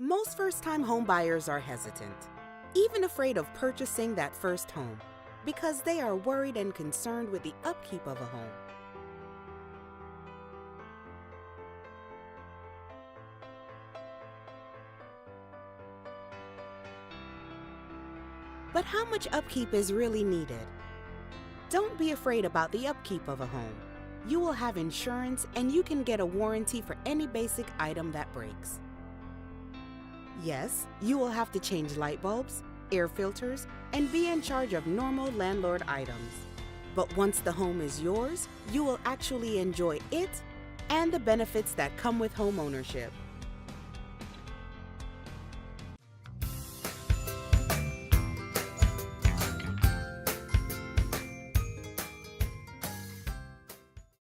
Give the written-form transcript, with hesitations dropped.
Most first-time homebuyers are hesitant, even afraid of purchasing that first home, because they are worried and concerned with the upkeep of a home. But how much upkeep is really needed? Don't be afraid about the upkeep of a home. You will have insurance and you can get a warranty for any basic item that breaks. Yes, you will have to change light bulbs, air filters, and be in charge of normal landlord items. But once the home is yours, you will actually enjoy it and the benefits that come with home ownership.